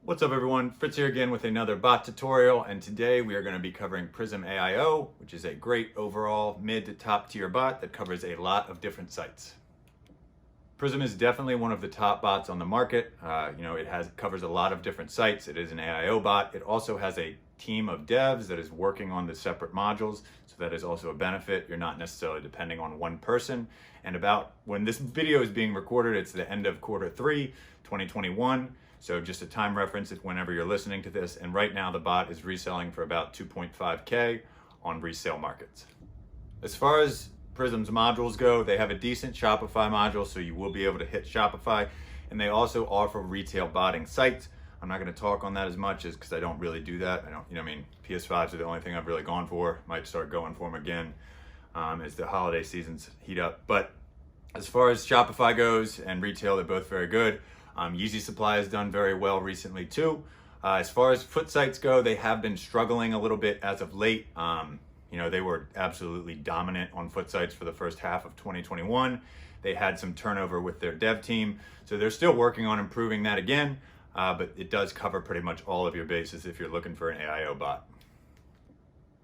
What's up everyone, Fritz here again with another bot tutorial, and today we are going to be covering Prism AIO, which is a great overall mid to top tier bot that covers a lot of different sites. Prism is definitely one of the top bots on the market. It covers a lot of different sites. It is an AIO bot. It also has a team of devs that is working on the separate modules, so that is also a benefit. You're not necessarily depending on one person. And about when this video is being recorded, it's the end of Q3 2021. So just a time reference if whenever you're listening to this. And right now the bot is reselling for about 2.5K on resale markets. As far as Prism's modules go, they have a decent Shopify module, so you will be able to hit Shopify. And they also offer retail botting sites. I'm not going to talk on that as much as because I don't really do that. PS5s are the only thing I've really gone for. Might start going for them again as the holiday seasons heat up. But as far as Shopify goes and retail, they're both very good. Yeezy Supply has done very well recently too. As far as foot sites go, they have been struggling a little bit as of late. They were absolutely dominant on foot sites for the first half of 2021. They had some turnover with their dev team, so they're still working on improving that again, but it does cover pretty much all of your bases if you're looking for an AIO bot.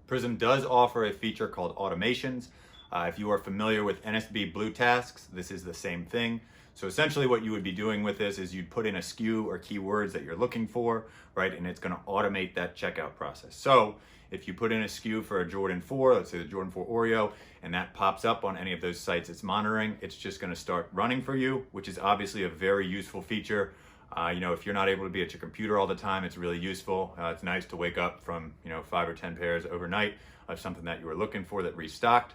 Prism does offer a feature called automations. If you are familiar with NSB Blue tasks, this is the same thing. So essentially what you would be doing with this is you'd put in a SKU or keywords that you're looking for, right? And it's gonna automate that checkout process. So if you put in a SKU for a Jordan 4, let's say the Jordan 4 Oreo, and that pops up on any of those sites it's monitoring, it's just gonna start running for you, which is obviously a very useful feature. If you're not able to be at your computer all the time, it's really useful. It's nice to wake up from 5 or 10 pairs overnight of something that you were looking for that restocked.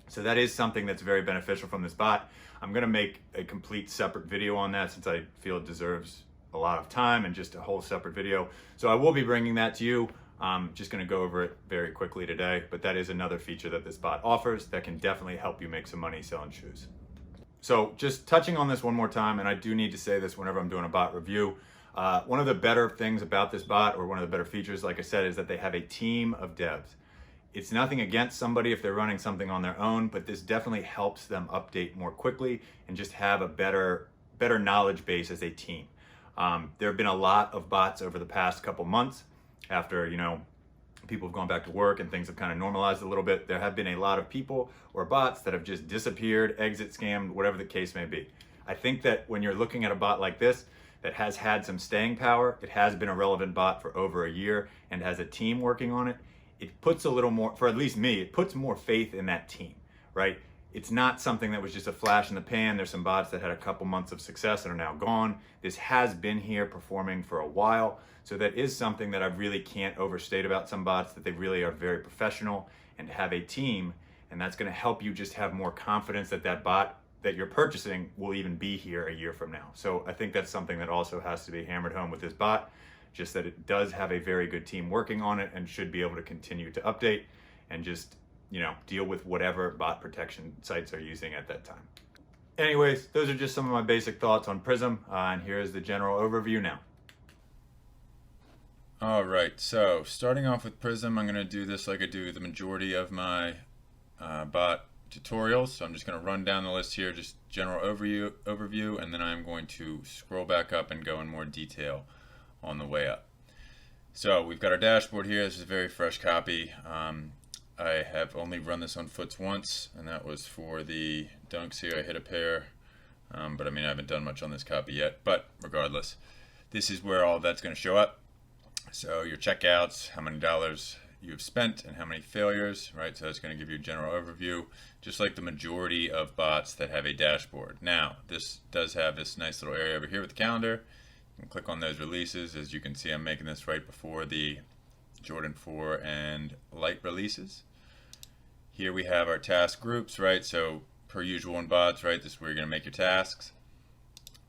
So that is something that's very beneficial from this bot. I'm gonna make a complete separate video on that since I feel it deserves a lot of time and just a whole separate video. So I will be bringing that to you. Just gonna go over it very quickly today, but that is another feature that this bot offers that can definitely help you make some money selling shoes. So just touching on this one more time, and I do need to say this whenever I'm doing a bot review, one of the better things about this bot, or one of the better features, like I said, is that they have a team of devs. It's nothing against somebody if they're running something on their own, but this definitely helps them update more quickly and just have a better knowledge base as a team. There have been a lot of bots over the past couple months after, people have gone back to work and things have kind of normalized a little bit. There have been a lot of people or bots that have just disappeared, exit scammed, whatever the case may be. I think that when you're looking at a bot like this that has had some staying power, it has been a relevant bot for over a year and has a team working on it, it puts a little more, for at least me, it puts more faith in that team, right? It's not something that was just a flash in the pan. There's some bots that had a couple months of success and are now gone. This has been here performing for a while. So that is something that I really can't overstate about some bots, that they really are very professional and have a team. And that's gonna help you just have more confidence that that bot that you're purchasing will even be here a year from now. So I think that's something that also has to be hammered home with this bot. Just that it does have a very good team working on it and should be able to continue to update and just, deal with whatever bot protection sites are using at that time. Anyways, those are just some of my basic thoughts on Prism, and here's the general overview now. All right, so starting off with Prism, I'm gonna do this like I do the majority of my bot tutorials. So I'm just gonna run down the list here, just general overview, and then I'm going to scroll back up and go in more detail on the way up. So we've got our dashboard here. This is a very fresh copy. I have only run this on foots once, and that was for the dunks here. I hit a pair, but I haven't done much on this copy yet. But regardless, this is where all of that's going to show up. So your checkouts, how many dollars you've spent, and how many failures, right? So that's going to give you a general overview, just like the majority of bots that have a dashboard. Now, this does have this nice little area over here with the calendar. You can click on those releases. As you can see, I'm making this right before the Jordan 4 and Light releases. Here we have our task groups, right? So per usual in bots, right? This is where you're going to make your tasks.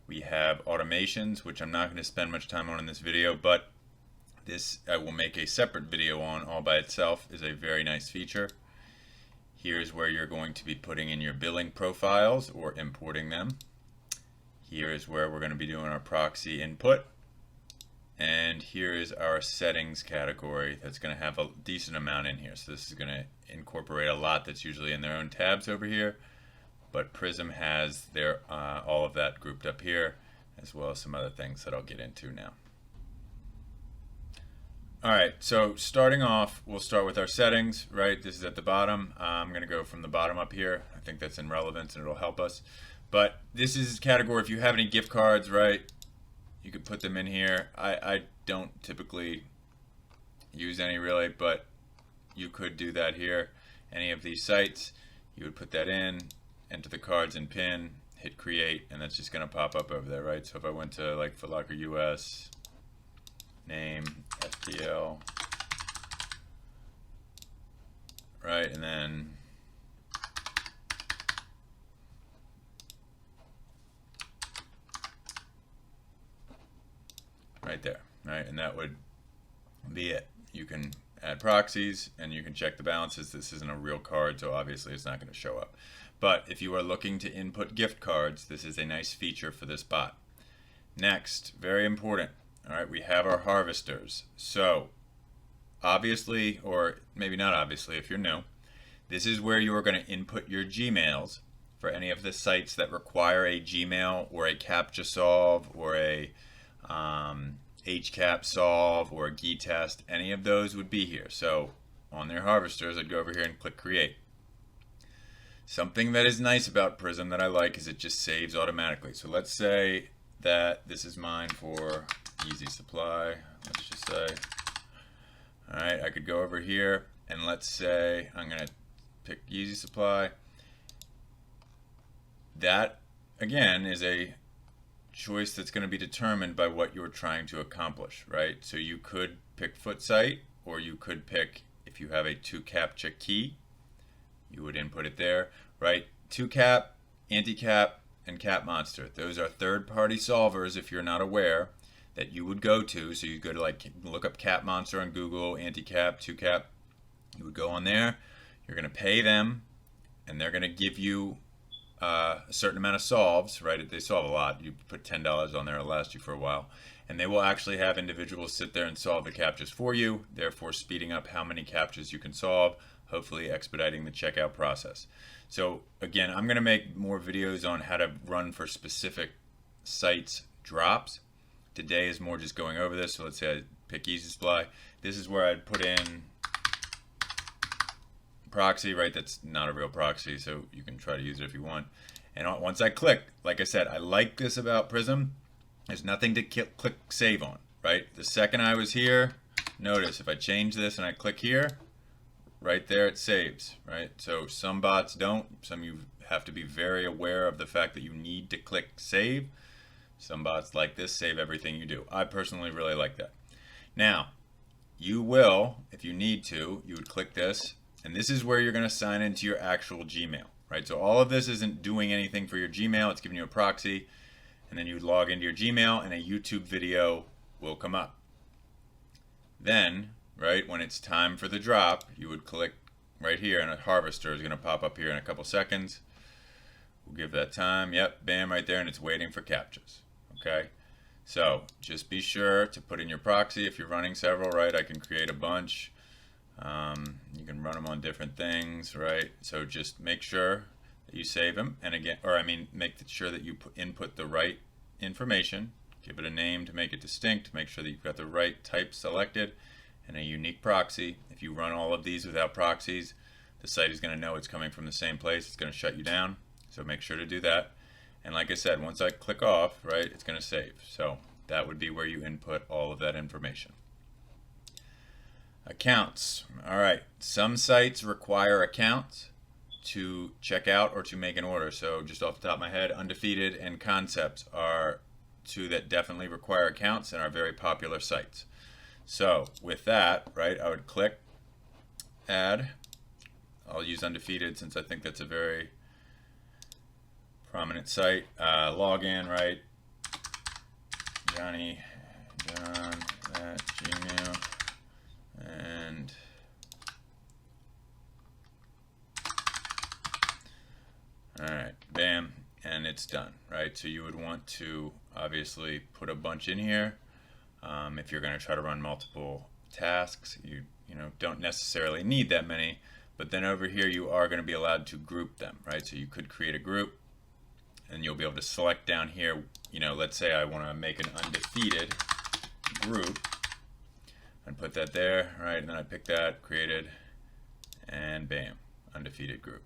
We have automations, which I'm not going to spend much time on in this video, but this I will make a separate video on all by itself. Is a very nice feature. Here's where you're going to be putting in your billing profiles or importing them. Here is where we're going to be doing our proxy input. And here is our settings category that's going to have a decent amount in here. So this is going to incorporate a lot that's usually in their own tabs over here. But Prism has their all of that grouped up here, as well as some other things that I'll get into now. All right, so starting off, we'll start with our settings, right? This is at the bottom. I'm going to go from the bottom up here. I think that's in relevance and it'll help us. But this is category, if you have any gift cards, right, you could put them in here. I don't typically use any really, but you could do that here. Any of these sites, you would put that in, enter the cards and pin, hit create, and that's just going to pop up over there, right? So if I went to like Foot Locker US, name, FTL, right, and then right there, right, and that would be it. You can add proxies and you can check the balances. This isn't a real card, so obviously it's not going to show up. But if you are looking to input gift cards, this is a nice feature for this bot. Next, very important, all right, we have our harvesters. So obviously, or maybe not obviously if you're new, this is where you are going to input your Gmails for any of the sites that require a Gmail or a CAPTCHA solve or a HCAP solve or a GE test. Any of those would be here. So on their harvesters, I'd go over here and click create. Something that is nice about Prism that I like is it just saves automatically. So let's say that this is mine for Easy Supply. Let's just say, all right, I could go over here and let's say I'm going to pick Easy Supply. That again is a choice that's going to be determined by what you're trying to accomplish, right? So you could pick foot site, or you could pick, if you have a 2-CAPTCHA key, you would input it there, right? 2-cap, anti-cap, and cap monster. Those are third-party solvers, if you're not aware, that you would go to. So you go to like look up cap monster on Google, anti-cap, 2-cap. You would go on there. You're going to pay them, and they're going to give you a certain amount of solves, right? They solve a lot. You put $10 on there, it'll last you for a while. And they will actually have individuals sit there and solve the CAPTCHAs for you, therefore speeding up how many CAPTCHAs you can solve, hopefully expediting the checkout process. So again, I'm going to make more videos on how to run for specific sites drops. Today is more just going over this. So let's say I pick Easy Supply. This is where I'd put in proxy, right? That's not a real proxy, so you can try to use it if you want. And once I click, like I said, I like this about Prism. There's nothing to click save on, right? The second I was here, notice if I change this and I click here, right there it saves, right? So some bots don't. Some you have to be very aware of the fact that you need to click save. Some bots like this save everything you do. I personally really like that. Now, you will, if you need to, you would click this, and this is where you're going to sign into your actual Gmail, right? So all of this isn't doing anything for your Gmail. It's giving you a proxy, and then you would log into your Gmail, and a YouTube video will come up. Then, right, when it's time for the drop, you would click right here, and a harvester is going to pop up here in a couple seconds. We'll give that time. Yep, bam, right there, and it's waiting for CAPTCHAs. Okay, so just be sure to put in your proxy. If you're running several, right, I can create a bunch. You can run them on different things, right? So just make sure that you save them, and again, or I mean, make sure that you input the right information. Give it a name to make it distinct. Make sure that you've got the right type selected and a unique proxy. If you run all of these without proxies, the site is going to know it's coming from the same place. It's going to shut you down. So make sure to do that. And like I said, once I click off, right, it's going to save. So that would be where you input all of that information. Accounts. All right. Some sites require accounts to check out or to make an order. So just off the top of my head, Undefeated and Concepts are two that definitely require accounts and are very popular sites. So with that, right, I would click add. I'll use Undefeated since I think that's a very prominent site. Login, right? Johnny John at Gmail. And all right, bam, and it's done, right? So you would want to obviously put a bunch in here. If you're going to try to run multiple tasks, you don't necessarily need that many, but then over here you are going to be allowed to group them, right? So you could create a group, and you'll be able to select down here. Let's say I want to make an Undefeated group. and put that there, right? And then I pick that, created, and bam, undefeated group.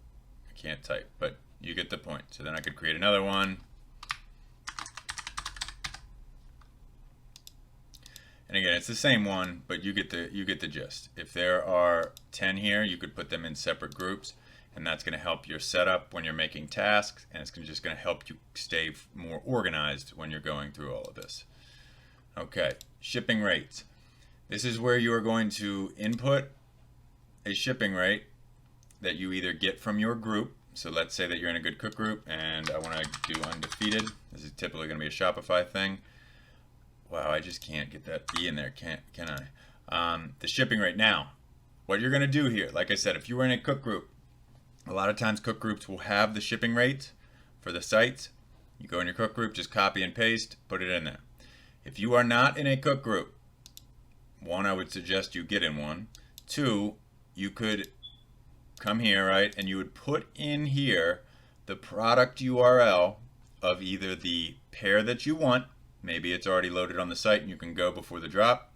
I can't type, but you get the point. So then I could create another one. And again, it's the same one, but you get the gist. If there are 10 here, you could put them in separate groups, and that's going to help your setup when you're making tasks, and it's just going to help you stay more organized when you're going through all of this. Okay, shipping rates. This is where you are going to input a shipping rate that you either get from your group. So let's say that you're in a good cook group, and I want to do undefeated. This is typically going to be a Shopify thing. Wow, I just can't get that E in there, can I? The shipping rate. Now, what you're going to do here, like I said, if you were in a cook group, a lot of times cook groups will have the shipping rates for the sites. You go in your cook group, just copy and paste, put it in there. If you are not in a cook group, one, I would suggest you get in one. Two, you could come here, right, and you would put in here the product URL of either the pair that you want, maybe it's already loaded on the site and you can go before the drop,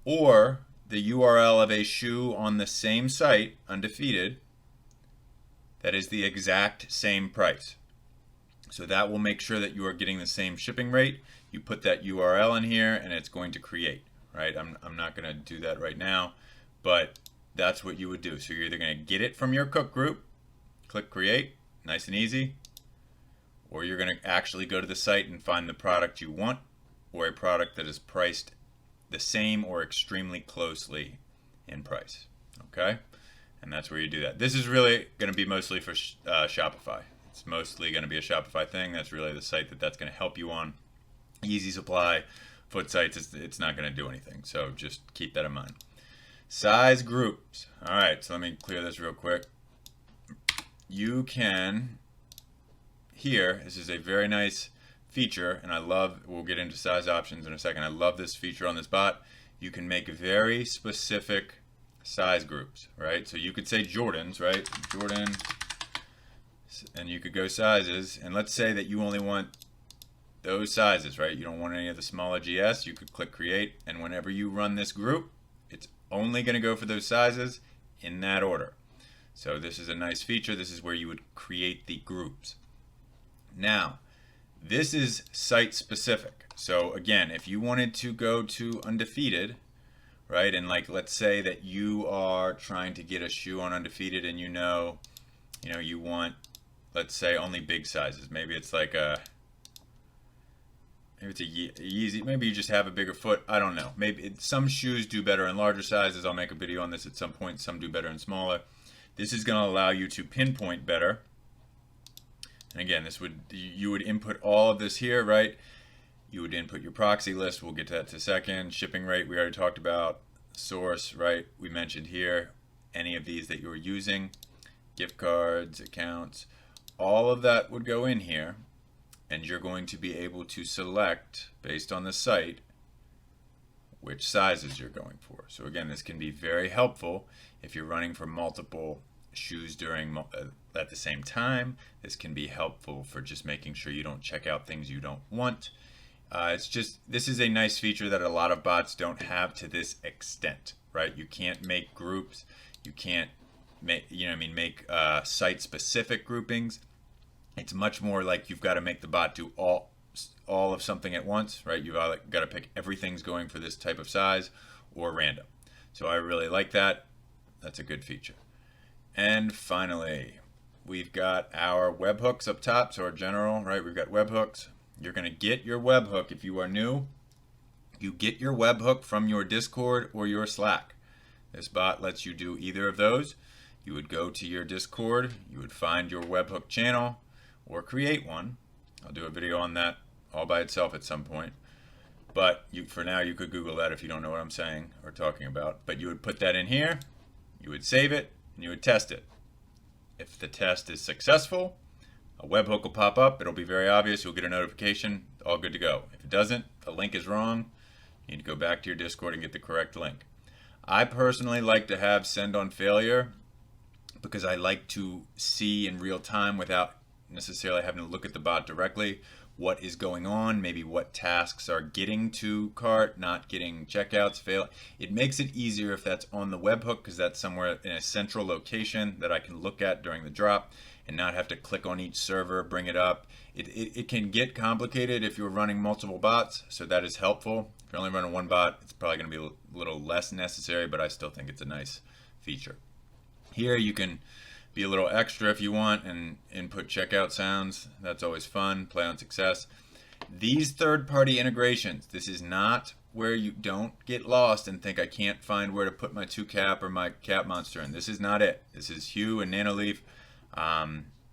or the URL of a shoe on the same site, undefeated, that is the exact same price. So that will make sure that you are getting the same shipping rate. You put that URL in here and it's going to create, right? I'm not going to do that right now, but that's what you would do. So you're either going to get it from your cook group, click create, nice and easy, or you're going to actually go to the site and find the product you want, or a product that is priced the same or extremely closely in price. Okay? And that's where you do that. This is really going to be mostly for Shopify. It's mostly going to be a Shopify thing. That's really the site that's going to help you on. Easy Supply, Foot Sites, it's not going to do anything. So just keep that in mind. Size groups. All right, so let me clear this real quick. You can, here, this is a very nice feature, and I love, we'll get into size options in a second. I love this feature on this bot. You can make very specific size groups, right? So you could say Jordans, right? Jordan, and you could go sizes, and let's say that you only want those sizes, right? You don't want any of the smaller GS. You could click create, and whenever you run this group, it's only going to go for those sizes in that order. So this is a nice feature. This is where you would create the groups. Now, this is site specific. So again, if you wanted to go to undefeated, right, and like let's say that you are trying to get a shoe on undefeated, and you know you want, let's say, only big sizes. Maybe it's like a Yeezy. Maybe you just have a bigger foot. I don't know. Maybe some shoes do better in larger sizes. I'll make a video on this at some point. Some do better in smaller. This is going to allow you to pinpoint better. And again, you would input all of this here, right? You would input your proxy list. We'll get to that in a second. Shipping rate, we already talked about. Source, right? We mentioned here. Any of these that you were using. Gift cards, accounts. All of that would go in here. And you're going to be able to select, based on the site, which sizes you're going for. So again, this can be very helpful if you're running for multiple shoes at the same time. This can be helpful for just making sure you don't check out things you don't want. This is a nice feature that a lot of bots don't have to this extent, right? You can't make groups. You can't make site-specific groupings. It's much more like you've got to make the bot do all of something at once, right? You've got to pick everything's going for this type of size or random. So I really like that. That's a good feature. And finally, we've got our webhooks up top. So our general, right? We've got webhooks. You're going to get your webhook if you are new. You get your webhook from your Discord or your Slack. This bot lets you do either of those. You would go to your Discord. You would find your webhook channel, or create one. I'll do a video on that all by itself at some point. But for now, you could Google that if you don't know what I'm saying or talking about. But you would put that in here, you would save it, and you would test it. If the test is successful, a webhook will pop up. It'll be very obvious. You'll get a notification. All good to go. If it doesn't, the link is wrong. You need to go back to your Discord and get the correct link. I personally like to have send on failure because I like to see in real time without necessarily having to look at the bot directly, what is going on, maybe what tasks are getting to cart, not getting checkouts, fail. It makes it easier if that's on the webhook, because that's somewhere in a central location that I can look at during the drop and not have to click on each server, bring it up. It can get complicated if you're running multiple bots, so that is helpful. If you're only running one bot, it's probably going to be a little less necessary, but I still think it's a nice feature. Here you can be a little extra if you want and input checkout sounds. That's always fun. Play on success. These third-party integrations, this is not where you don't get lost and think I can't find where to put my 2cap or my cap monster in. This is not it. This is Hue and Nanoleaf.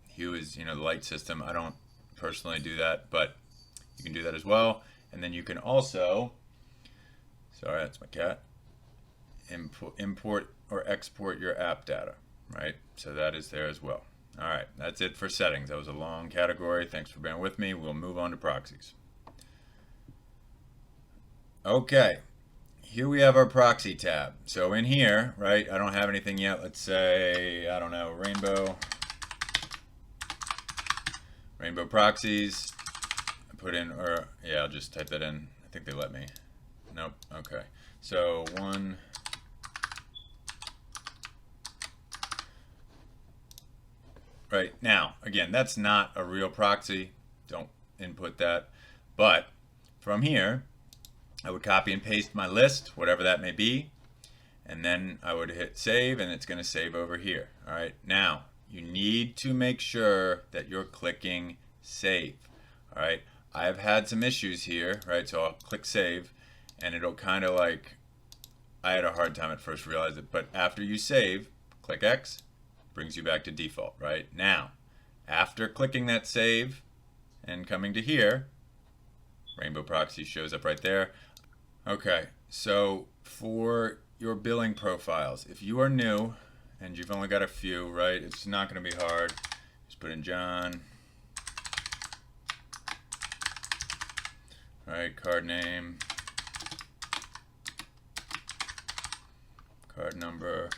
Hue is, the light system. I don't personally do that, but you can do that as well. And then you can also, sorry, that's my cat, import or export your app data, right? So that is there as well. All right, that's it for settings. That was a long category. Thanks for bearing with me. We'll move on to proxies. Okay, here we have our proxy tab. So in here, right, I don't have anything yet. Let's say, I don't know, rainbow proxies. I put in, or yeah, I'll just type that in. I think they let me. Nope, okay. So one, right, now, again, that's not a real proxy. Don't input that. But from here, I would copy and paste my list, whatever that may be, and then I would hit save, and it's going to save over here. All right, now you need to make sure that you're clicking save. All right, I've had some issues here, right? So I'll click save, and it'll kind of like, I had a hard time at first realizing it, but after you save, click X, brings you back to default, right? Now, after clicking that save and coming to here, Rainbow Proxy shows up right there. Okay, so for your billing profiles, if you are new and you've only got a few, right, it's not going to be hard. Just put in John, right, card name, card number.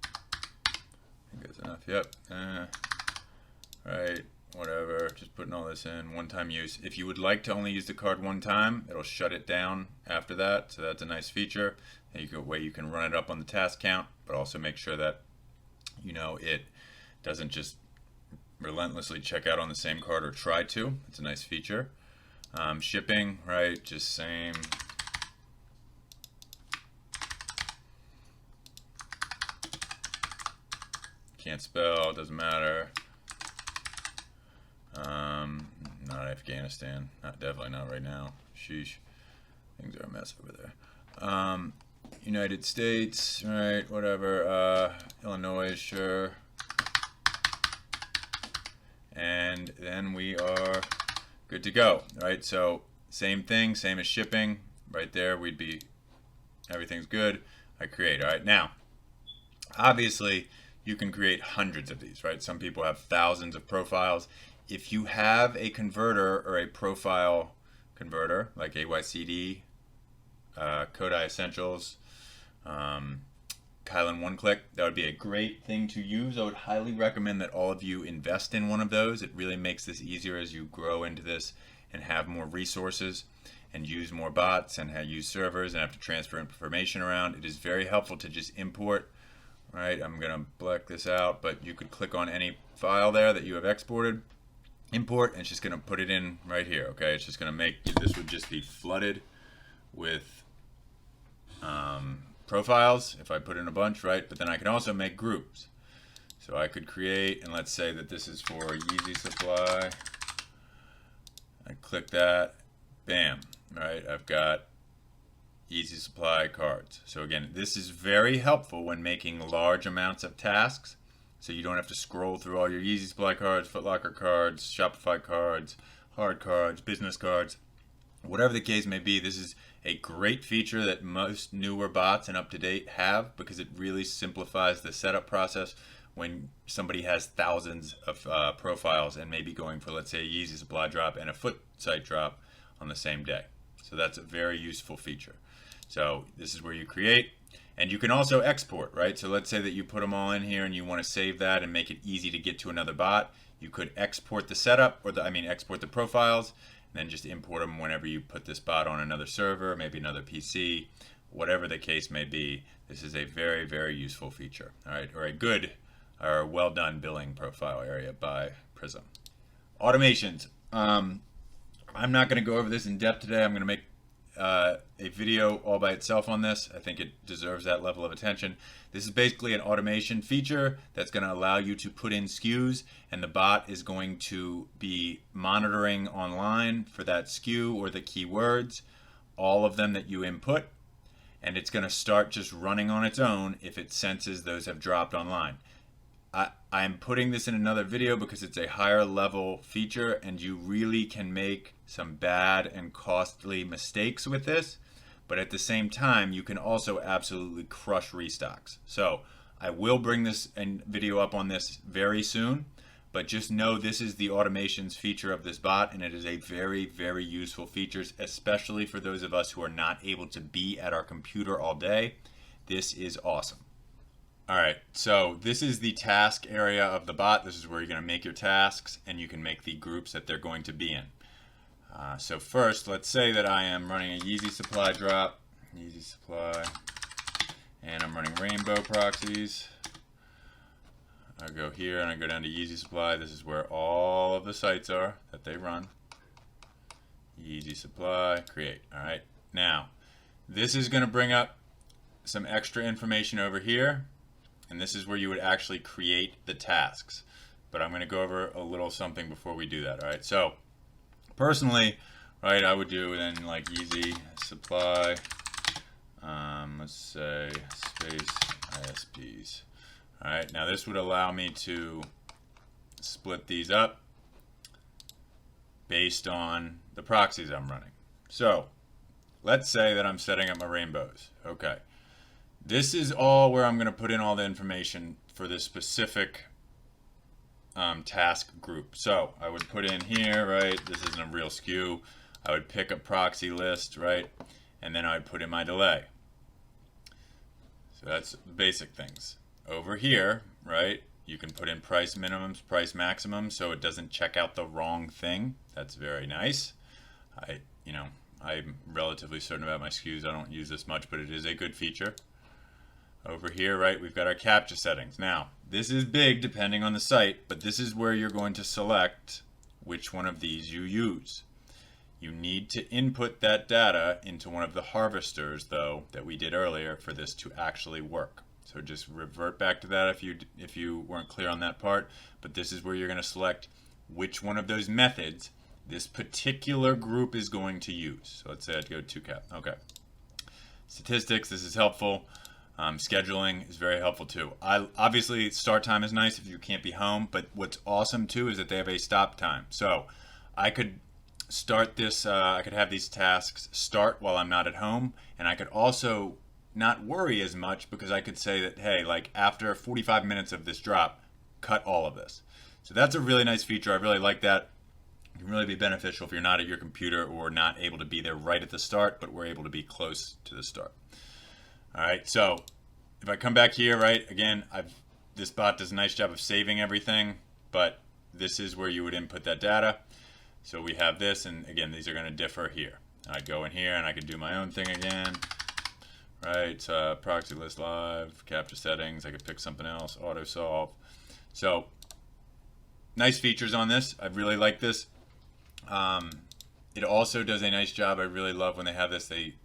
I think that's enough. Yep. Right. Whatever, just putting all this in, one-time use. If you would like to only use the card one time, it'll shut it down after that, so that's a nice feature. Way you can run it up on the task count, but also make sure that it doesn't just relentlessly check out on the same card or try to. It's a nice feature. Shipping, right, just same. Can't spell, doesn't matter. Not Afghanistan. Definitely not right now. Sheesh. Things are a mess over there. United States, right, whatever. Illinois, sure. And then we are good to go, right? So same thing, same as shipping. Right there, everything's good. I create, all right? Now, obviously, you can create hundreds of these, right? Some people have thousands of profiles. If you have a converter or a profile converter, like AYCD, Kodai Essentials, Kylan OneClick, that would be a great thing to use. I would highly recommend that all of you invest in one of those. It really makes this easier as you grow into this and have more resources and use more bots and use servers and have to transfer information around. It is very helpful to just import. Right, I'm going to black this out, but you could click on any file there that you have exported, import, and it's just going to put it in right here, okay? It's just going to make, this would just be flooded with profiles if I put in a bunch, right? But then I can also make groups. So I could create, and let's say that this is for Yeezy Supply. I click that, bam, right? I've got Yeezy Supply cards. So again, this is very helpful when making large amounts of tasks. So you don't have to scroll through all your Yeezy Supply cards, Foot Locker cards, Shopify cards, hard cards, business cards. Whatever the case may be, this is a great feature that most newer bots and up-to-date have because it really simplifies the setup process when somebody has thousands of profiles and maybe going for, let's say, a Yeezy Supply drop and a foot site drop on the same day. So that's a very useful feature. So this is where you create, And you can also export, right? So let's say that you put them all in here and you want to save that and make it easy to get to another bot. You could export the setup, or export the profiles, and then just import them whenever you put this bot on another server, maybe another PC, whatever the case may be. This is a very, very useful feature, all right? Or a good or well done billing profile area by Prism. Automations. I'm not going to go over this in depth today. I'm going to make a video all by itself on this. I think it deserves that level of attention. This is basically an automation feature that's going to allow you to put in SKUs, and the bot is going to be monitoring online for that SKU or the keywords, all of them that you input, and it's going to start just running on its own if it senses those have dropped online. I'm putting this in another video because it's a higher level feature and you really can make some bad and costly mistakes with this, but at the same time you can also absolutely crush restocks. So I will bring this video up on this very soon, but just know this is the automations feature of this bot, and it is a very, very useful feature, especially for those of us who are not able to be at our computer all day. This is awesome. All right, so this is the task area of the bot. This is where you're going to make your tasks, and you can make the groups that they're going to be in. So first, let's say that I am running a Yeezy supply drop, Yeezy supply, and I'm running rainbow proxies. I go here and I go down to Yeezy supply. This is where all of the sites are that they run. Yeezy supply, create. All right, now this is going to bring up some extra information over here. And this is where you would actually create the tasks. But I'm going to go over a little something before we do that, all right? So, personally, right, I would do then like Yeezy supply, let's say space ISPs. All right, now this would allow me to split these up based on the proxies I'm running. So, let's say that I'm setting up my rainbows. Okay. This is all where I'm going to put in all the information for this specific task group. So I would put in here, right, this isn't a real SKU. I would pick a proxy list, right, and then I would put in my delay. So that's the basic things. Over here, right, you can put in price minimums, price maximums, so it doesn't check out the wrong thing. That's very nice. I'm relatively certain about my SKUs. I don't use this much, but it is a good feature. Over here, right, we've got our CAPTCHA settings. Now, this is big depending on the site, but this is where you're going to select which one of these you use. You need to input that data into one of the harvesters, though, that we did earlier for this to actually work. So just revert back to that if you weren't clear on that part, but this is where you're going to select which one of those methods this particular group is going to use. So let's say I'd go to cap. Okay. Statistics, this is helpful. Scheduling is very helpful too. Obviously, start time is nice if you can't be home, but what's awesome too is that they have a stop time. So I could start this, I could have these tasks start while I'm not at home, and I could also not worry as much because I could say that, hey, like after 45 minutes of this drop, cut all of this. So that's a really nice feature. I really like that. It can really be beneficial if you're not at your computer or not able to be there right at the start, but we're able to be close to the start. All right, so if I come back here, right, again, this bot does a nice job of saving everything, but this is where you would input that data. So we have this, and again, these are going to differ here. I go in here, and I can do my own thing again, right? Proxy list live, CAPTCHA settings. I could pick something else, auto solve. So nice features on this. I really like this. It also does a nice job. I really love when they have this. They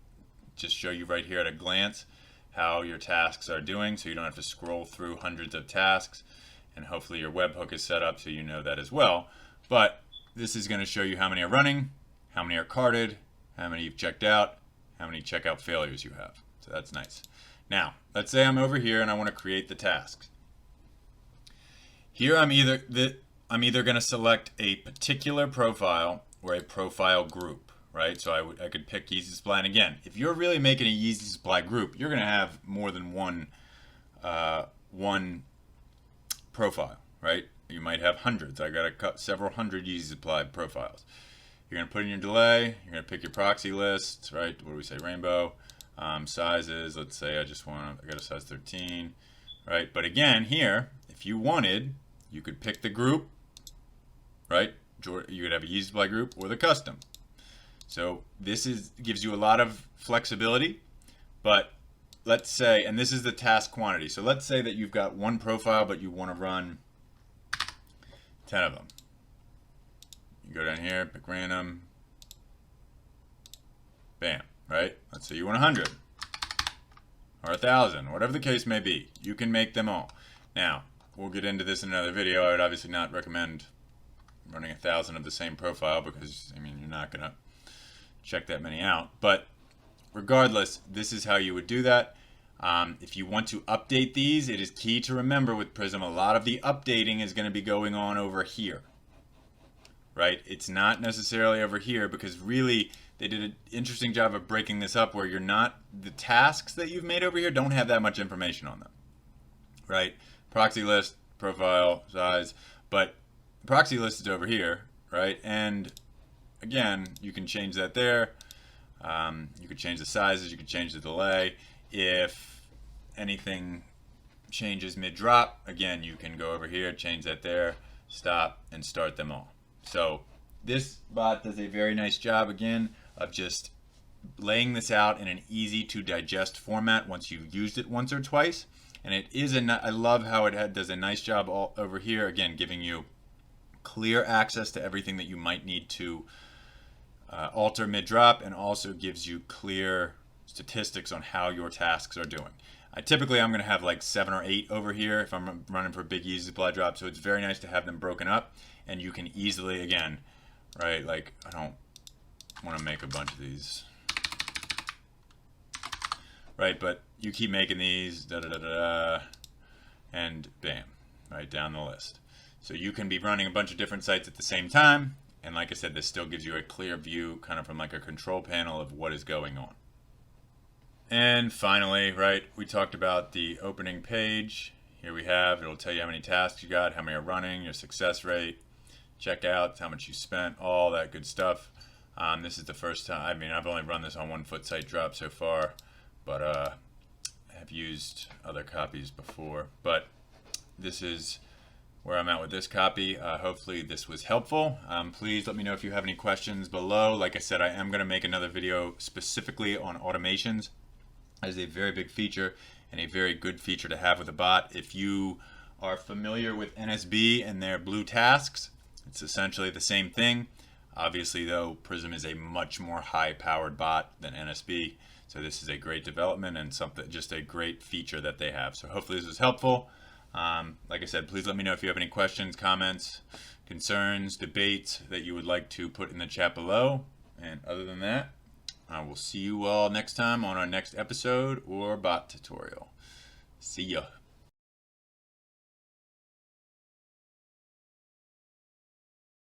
just show you right here at a glance how your tasks are doing, so you don't have to scroll through hundreds of tasks, and hopefully your webhook is set up so you know that as well. But this is going to show you how many are running, how many are carded, how many you've checked out, how many checkout failures you have. So that's nice. Now, let's say I'm over here and I want to create the tasks. Here I'm either going to select a particular profile or a profile group. Right, so I could pick Yeezy Supply, and again, if you're really making a Yeezy Supply group, you're going to have more than one profile, right? You might have hundreds. I got several hundred Yeezy Supply profiles. You're going to put in your delay. You're going to pick your proxy lists, right? What do we say? Rainbow. Sizes, let's say I got a size 13, right? But again, here, if you wanted, you could pick the group, right? You could have a Yeezy Supply group or the custom. So this gives you a lot of flexibility, but let's say, and this is the task quantity. So let's say that you've got one profile, but you want to run 10 of them. You go down here, pick random, bam, right? Let's say you want 100 or 1,000, whatever the case may be. You can make them all. Now, we'll get into this in another video. I would obviously not recommend running 1,000 of the same profile because, I mean, you're not going to check that many out. But regardless, this is how you would do that. If you want to update these, it is key to remember with Prism, a lot of the updating is going to be going on over here, right? It's not necessarily over here because really they did an interesting job of breaking this up where you're not, the tasks that you've made over here don't have that much information on them, right? Proxy list, profile, size, but the proxy list is over here, right? And again, you can change that there. You could change the sizes, you could change the delay. If anything changes mid-drop, again, you can go over here, change that there, stop, and start them all. So this bot does a very nice job, again, of just laying this out in an easy to digest format once you've used it once or twice. And it is I love how it does a nice job all over here, again, giving you clear access to everything that you might need to alter mid-drop, and also gives you clear statistics on how your tasks are doing. Typically, I'm going to have like 7 or 8 over here if I'm running for big Yeezy Supply drop, so it's very nice to have them broken up, and you can easily, again, right, like I don't want to make a bunch of these, right, but you keep making these, and bam, right down the list. So you can be running a bunch of different sites at the same time, and like I said, this still gives you a clear view kind of from like a control panel of what is going on. And finally, right, we talked about the opening page. Here we have, it'll tell you how many tasks you got, how many are running, your success rate, checkouts, how much you spent, all that good stuff. This is the first time, I mean, I've only run this on 1 foot site drop so far, but I have used other copies before. But this is where I'm at with this copy. Hopefully this was helpful. Please let me know if you have any questions below. Like I said, I am going to make another video specifically on automations. That is a very big feature and a very good feature to have with a bot. If you are familiar with NSB and their blue tasks, it's essentially the same thing. Obviously though, Prism is a much more high-powered bot than NSB, so this is a great development and just a great feature that they have. So hopefully this was helpful. Like I said, please let me know if you have any questions, comments, concerns, debates that you would like to put in the chat below. And other than that, I will see you all next time on our next episode or bot tutorial. See ya.